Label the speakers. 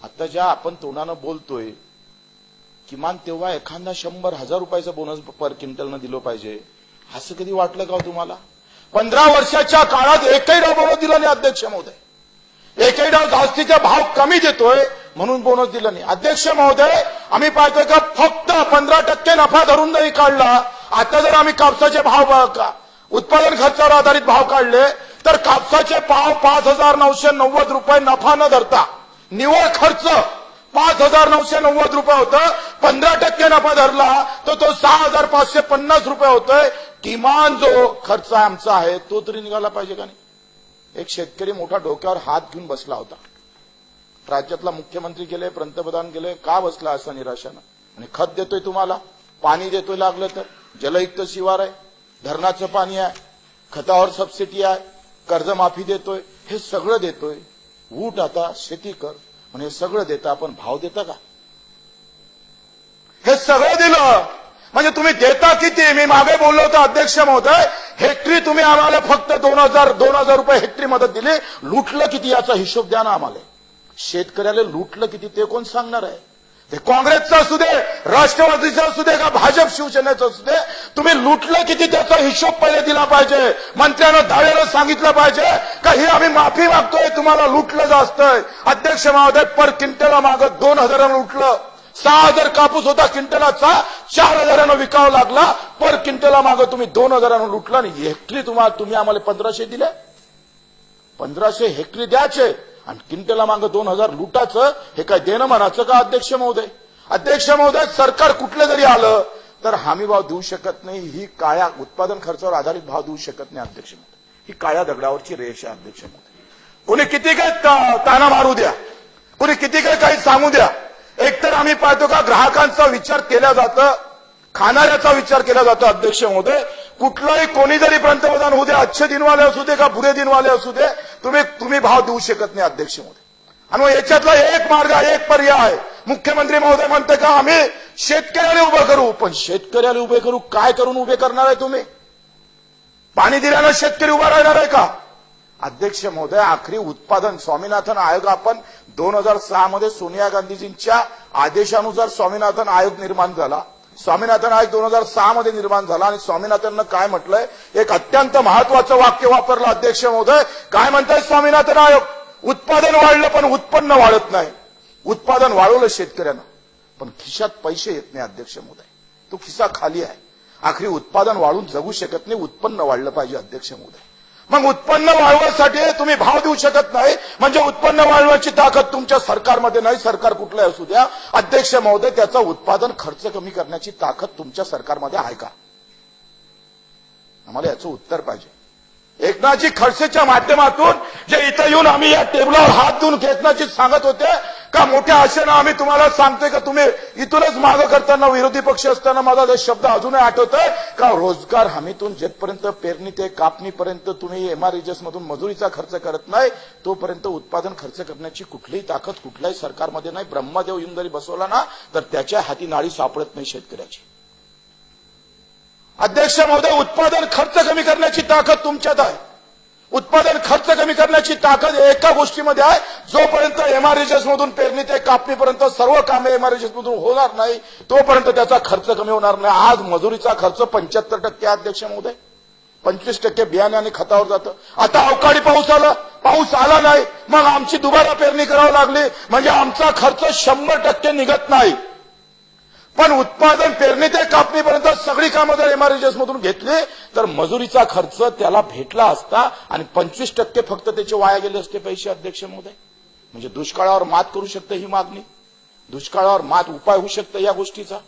Speaker 1: आता ज्या आपण तोंडानं बोलतोय किमान तेव्हा एखादा 100,000 रुपयाचा बोनस पर क्विंटलनं दिलं पाहिजे, असं कधी वाटलं का तुम्हाला? 15 वर्षाच्या काळात एकही डाव बोनस दिला नाही अध्यक्ष महोदय. एकही डाव जास्तीचा भाव कमी देतोय म्हणून बोनस दिला नाही. अध्यक्ष महोदय, आम्ही पाहतोय का फक्त 15% नफा धरून नाही काढला. आता जर आम्ही कापसाचे भाव उत्पादन खर्चावर आधारित भाव काढले तर कापसाचे भाव 5,990 रुपये नफा न धरता निव्वळ खर्च 5,990 रुपये होतं. 15% नफा धरला तर तो 6,550 रुपये होतोय. किमान जो खर्च आमचा आहे तो तरी निघाला पाहिजे का नाही? एक शेतकरी मोठा डोक्यावर हात घेऊन बसला होता. राज्यातला मुख्यमंत्री गेले, पंतप्रधान गेले, का बसला असं निराशानं? आणि खत देतोय तुम्हाला, पाणी देतोय, लागलं तर जलयुक्त शिवार आहे, धरणाचं पाणी आहे, खतावर सबसिडी आहे, कर्जमाफी देतोय, हे सगळं देतोय. ऊट आता शेती कर म्हणजे सगळं देता, आपण भाव देता का? हे सगळं दिलं म्हणजे तुम्ही देता किती? मी मागे बोललो होतो अध्यक्ष महोदय, हेक्टरी तुम्ही आम्हाला फक्त 2,000 रुपये हेक्टरी मदत दिली. लुटलं किती याचा हिशोब द्या ना आम्हाला. शेतकऱ्याला लुटलं किती ते कोण सांगणार आहे? ते काँग्रेसचं असू दे, राष्ट्रवादीचं असू दे का भाजप शिवसेनेचं असू दे, तुम्ही लुटलं किती त्याचा हिशोब पहिले दिला पाहिजे. मंत्र्यानं धावेला सांगितलं पाहिजे का ही आम्ही माफी मागतोय, तुम्हाला लुटलं जास्तंय. अध्यक्ष महोदय, पर क्विंटला मागं 2,000 लुटलं. 6,000 कापूस होता क्विंटलाचा, 4,000 विकावं लागला. पर क्विंटला मागं तुम्ही 2,000 लुटला आणि हेक्टरी तुम्ही आम्हाला 1,500 दिले. 1,500 हेक्टरी द्यायचे आणि क्विंटला मागं 2,000 लुटाचं, हे काय देणं म्हणायचं का अध्यक्ष महोदय? अध्यक्ष महोदय, सरकार कुठलं जरी आलं तर हमी भाव देऊ शकत नाही. ही काळ्या उत्पादन खर्चावर आधारित भाव देऊ शकत नाही अध्यक्ष महोदय. ही काळ्या दगडावरची रेष आहे अध्यक्ष महोदय. कोणी किती काय ताना मारू द्या, कोणी किती काय काही सांगू द्या, एकतर आम्ही पाहतो का ग्राहकांचा विचार केला जातं, खाणाऱ्याचा विचार केला जातो. अध्यक्ष महोदय, कुठलाही कोणी जरी पंतप्रधान होऊ दे, अच्छे दिनवाले असू दे का बुरे दिनवाले असू दे, तुम्ही भाव देऊ शकत नाही अध्यक्ष महोदय. आणि मग याच्यातला एक मार्ग, एक पर्याय आहे. मुख्यमंत्री महोदय म्हणते का आम्ही शेतकऱ्याला उभं करू, पण शेतकऱ्याला उभे करू काय करून उभे करणार आहे तुम्ही? पाणी दिल्यानं शेतकरी उभा राहणार आहे का? अध्यक्ष महोदय, आखरी उत्पादन स्वामीनाथन आयोग आपण 2006 मध्ये सोनिया गांधीजींच्या आदेशानुसार स्वामीनाथन आयोग निर्माण झाला. स्वामीनाथन आयोग 2006 मध्ये निर्माण झाला आणि स्वामीनाथननं काय म्हटलंय, एक अत्यंत महत्वाचं वाक्य वापरलं अध्यक्ष महोदय. काय म्हणताय स्वामीनाथन आयोग? उत्पादन वाढलं पण उत्पन्न वाढत नाही. उत्पादन वाढवलं शेतकऱ्यानं पण खिशात पैसे येत नाही अध्यक्ष महोदय. तो खिसा खाली आहे. आखरी उत्पादन वाढून जगू शकत नाही, उत्पन्न वाढलं पाहिजे अध्यक्ष महोदय. मग उत्पन्न वाढवण्यासाठी तुम्ही भाव देऊ शकत नाही म्हणजे उत्पन्न वाढवण्याची ताकद तुमच्या सरकारमध्ये नाही. सरकार कुठलंही असू द्या अध्यक्ष महोदय, त्याचा उत्पादन खर्च कमी करण्याची ताकद तुमच्या सरकारमध्ये आहे का? आम्हाला याचं उत्तर पाहिजे. एकनाथजी खडसेच्या माध्यमातून जे इथं येऊन आम्ही या टेबलावर हात देऊन घेतण्याची सांगत होते का मोठ्या आशेनं आम्ही तुम्हाला सांगतोय का तुम्ही इथूनच मागं करताना विरोधी पक्ष असताना माझा जो शब्द अजूनही आठवतोय का रोजगार हमीतून जेथपर्यंत पेरणी ते कापणीपर्यंत तुम्ही एमआरएचएस मधून मजुरीचा खर्च करत नाही तोपर्यंत उत्पादन खर्च करण्याची कुठलीही ताकद कुठल्याही सरकारमध्ये नाही. ब्रह्मदेव येऊन जरी बसवला ना तर त्याच्या हाती नाडी सापडत नाही शेतकऱ्याची. अध्यक्ष महोदय, उत्पादन खर्च कमी करण्याची ताकद तुमच्यात आहे. उत्पादन खर्च कमी करण्याची ताकद एका गोष्टीमध्ये आहे, जोपर्यंत एमआरएचएस मधून पेरणी ते कापणीपर्यंत सर्व कामे एमआरएचएस मधून होणार नाही तोपर्यंत त्याचा खर्च कमी होणार नाही. आज मजुरीचा खर्च 75% अध्यक्ष महोदय, 25% बियाणे आणि खतावर जातं. आता अवकाळी पाऊस आला नाही, मग आमची दुबारा पेरणी करावी लागली म्हणजे आमचा खर्च 100% निघत नाही. पण उत्पादन पेरणी ते कापणीपर्यंत सगळी कामं जर एमआरएचएस मधून घेतली तर मजुरीचा खर्च त्याला भेटला असता आणि 25% फक्त त्याचे वाया गेले असते पैसे अध्यक्ष महोदय. म्हणजे दुष्काळावर मात करू शकते ही मागणी, दुष्काळावर मात उपाय होऊ शकते या गोष्टीचा.